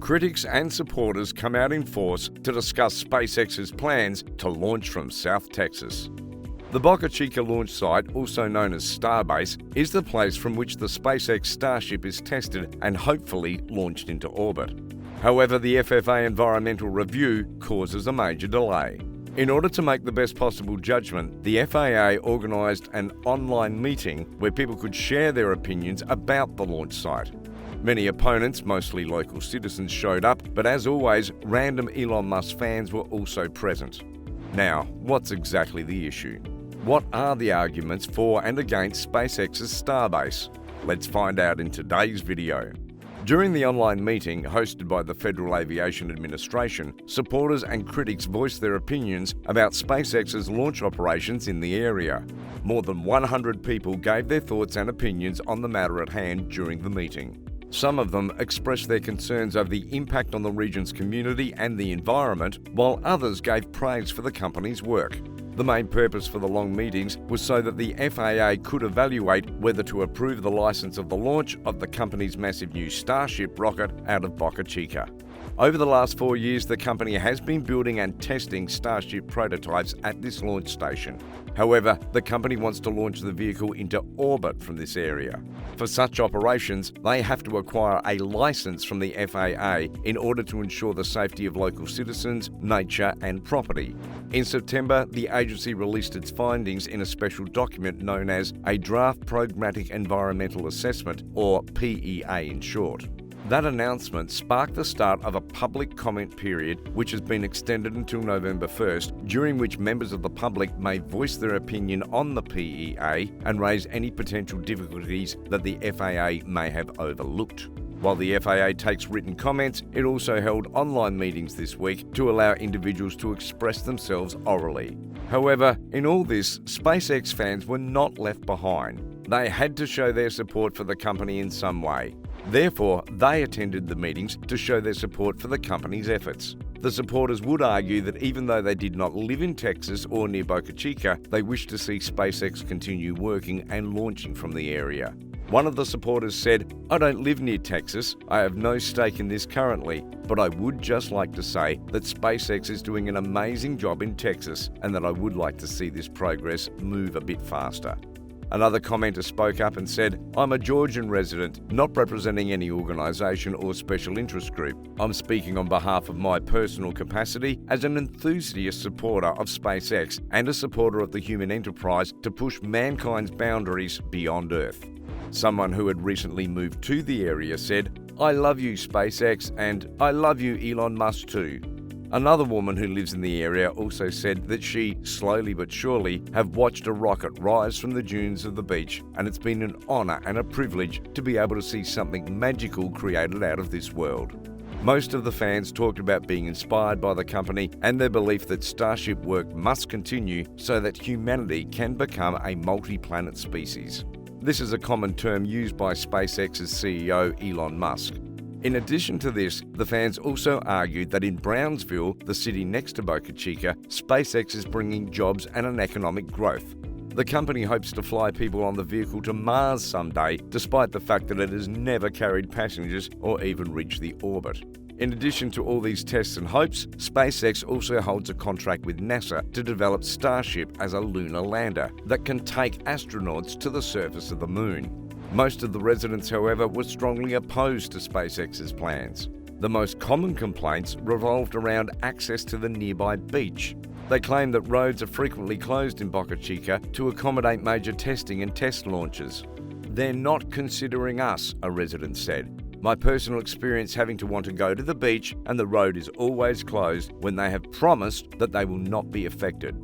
critics and supporters come out in force to discuss SpaceX's plans to launch from South Texas. The Boca Chica launch site, also known as Starbase, is the place from which the SpaceX Starship is tested and hopefully launched into orbit. However, the FAA environmental review causes a major delay. In order to make the best possible judgment, the FAA organised an online meeting where people could share their opinions about the launch site. Many opponents, mostly local citizens, showed up, but as always, random Elon Musk fans were also present. Now, what's exactly the issue? What are the arguments for and against SpaceX's Starbase? Let's find out in today's video. During the online meeting hosted by the Federal Aviation Administration, supporters and critics voiced their opinions about SpaceX's launch operations in the area. More than 100 people gave their thoughts and opinions on the matter at hand during the meeting. Some of them expressed their concerns over the impact on the region's community and the environment, while others gave praise for the company's work. The main purpose for the long meetings was so that the FAA could evaluate whether to approve the license of the launch of the company's massive new Starship rocket out of Boca Chica. Over the last 4 years, the company has been building and testing Starship prototypes at this launch station. However, the company wants to launch the vehicle into orbit from this area. For such operations, they have to acquire a license from the FAA in order to ensure the safety of local citizens, nature and property. In September, the agency released its findings in a special document known as a Draft Programmatic Environmental Assessment, or PEA in short. That announcement sparked the start of a public comment period which has been extended until November 1st, during which members of the public may voice their opinion on the PEA and raise any potential difficulties that the FAA may have overlooked. While the FAA takes written comments, it also held online meetings this week to allow individuals to express themselves orally. However, in all this, SpaceX fans were not left behind. They had to show their support for the company in some way. Therefore, they attended the meetings to show their support for the company's efforts. The supporters would argue that even though they did not live in Texas or near Boca Chica, they wish to see SpaceX continue working and launching from the area. One of the supporters said, "I don't live near Texas, I have no stake in this currently, but I would just like to say that SpaceX is doing an amazing job in Texas and that I would like to see this progress move a bit faster." Another commenter spoke up and said, "I'm a Georgian resident, not representing any organisation or special interest group. I'm speaking on behalf of my personal capacity as an enthusiast supporter of SpaceX and a supporter of the human enterprise to push mankind's boundaries beyond Earth." Someone who had recently moved to the area said, "I love you, SpaceX, and I love you, Elon Musk too." Another woman who lives in the area also said that she, slowly but surely, have watched a rocket rise from the dunes of the beach, and it's been an honour and a privilege to be able to see something magical created out of this world. Most of the fans talked about being inspired by the company and their belief that Starship work must continue so that humanity can become a multi-planet species. This is a common term used by SpaceX's CEO Elon Musk. In addition to this, the fans also argued that in Brownsville, the city next to Boca Chica, SpaceX is bringing jobs and an economic growth. The company hopes to fly people on the vehicle to Mars someday, despite the fact that it has never carried passengers or even reached the orbit. In addition to all these tests and hopes, SpaceX also holds a contract with NASA to develop Starship as a lunar lander that can take astronauts to the surface of the moon. Most of the residents, however, were strongly opposed to SpaceX's plans. The most common complaints revolved around access to the nearby beach. They claim that roads are frequently closed in Boca Chica to accommodate major testing and test launches. "They're not considering us," a resident said. "My personal experience having to want to go to the beach and the road is always closed when they have promised that they will not be affected."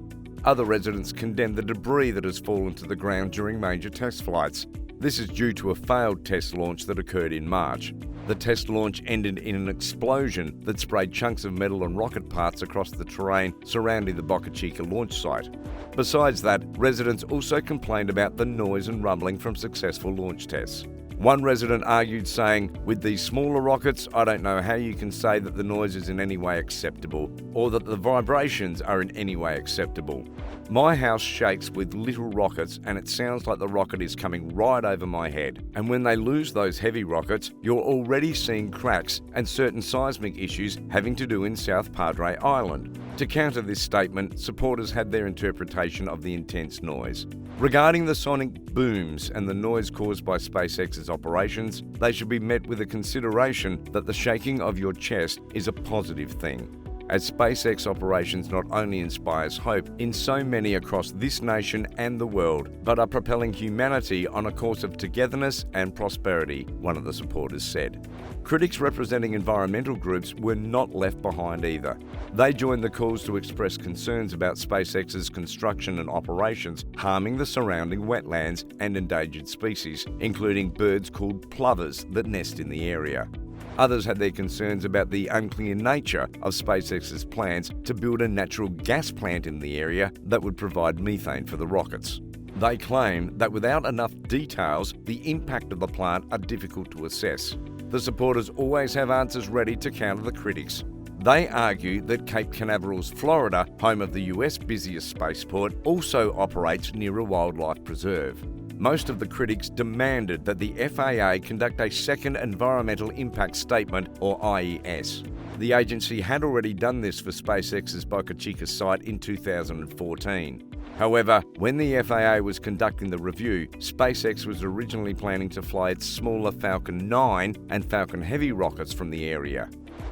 Other residents condemned the debris that has fallen to the ground during major test flights. This is due to a failed test launch that occurred in March. The test launch ended in an explosion that sprayed chunks of metal and rocket parts across the terrain surrounding the Boca Chica launch site. Besides that, residents also complained about the noise and rumbling from successful launch tests. One resident argued, saying, "With these smaller rockets, I don't know how you can say that the noise is in any way acceptable or that the vibrations are in any way acceptable. My house shakes with little rockets and it sounds like the rocket is coming right over my head. And when they lose those heavy rockets, you're already seeing cracks and certain seismic issues having to do in South Padre Island." To counter this statement, supporters had their interpretation of the intense noise. Regarding the sonic booms and the noise caused by SpaceX's operations, they should be met with a consideration that the shaking of your chest is a positive thing, as SpaceX operations not only inspires hope in so many across this nation and the world, but are propelling humanity on a course of togetherness and prosperity, one of the supporters said. Critics representing environmental groups were not left behind either. They joined the calls to express concerns about SpaceX's construction and operations harming the surrounding wetlands and endangered species, including birds called plovers that nest in the area. Others had their concerns about the unclear nature of SpaceX's plans to build a natural gas plant in the area that would provide methane for the rockets. They claim that without enough details, the impact of the plant are difficult to assess. The supporters always have answers ready to counter the critics. They argue that Cape Canaveral's Florida, home of the US busiest spaceport, also operates near a wildlife preserve. Most of the critics demanded that the FAA conduct a second Environmental Impact Statement, or IES. The agency had already done this for SpaceX's Boca Chica site in 2014. However, when the FAA was conducting the review, SpaceX was originally planning to fly its smaller Falcon 9 and Falcon Heavy rockets from the area.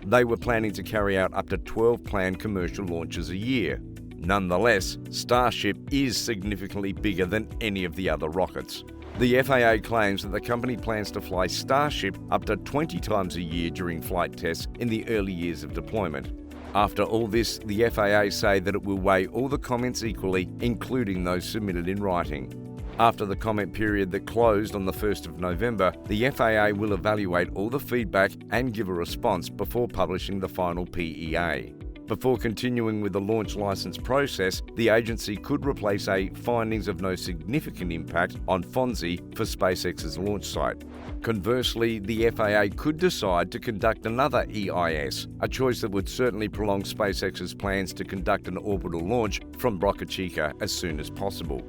They were planning to carry out up to 12 planned commercial launches a year. Nonetheless, Starship is significantly bigger than any of the other rockets. The FAA claims that the company plans to fly Starship up to 20 times a year during flight tests in the early years of deployment. After all this, the FAA say that it will weigh all the comments equally, including those submitted in writing. After the comment period that closed on the 1st of November, the FAA will evaluate all the feedback and give a response before publishing the final PEA. Before continuing with the launch license process, the agency could replace a findings of no significant impact on FONSI for SpaceX's launch site. Conversely, the FAA could decide to conduct another EIS, a choice that would certainly prolong SpaceX's plans to conduct an orbital launch from Boca Chica as soon as possible.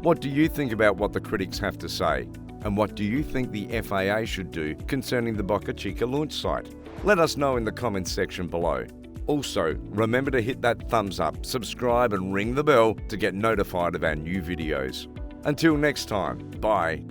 What do you think about what the critics have to say? And what do you think the FAA should do concerning the Boca Chica launch site? Let us know in the comments section below. Also, remember to hit that thumbs up, subscribe and ring the bell to get notified of our new videos. Until next time, bye.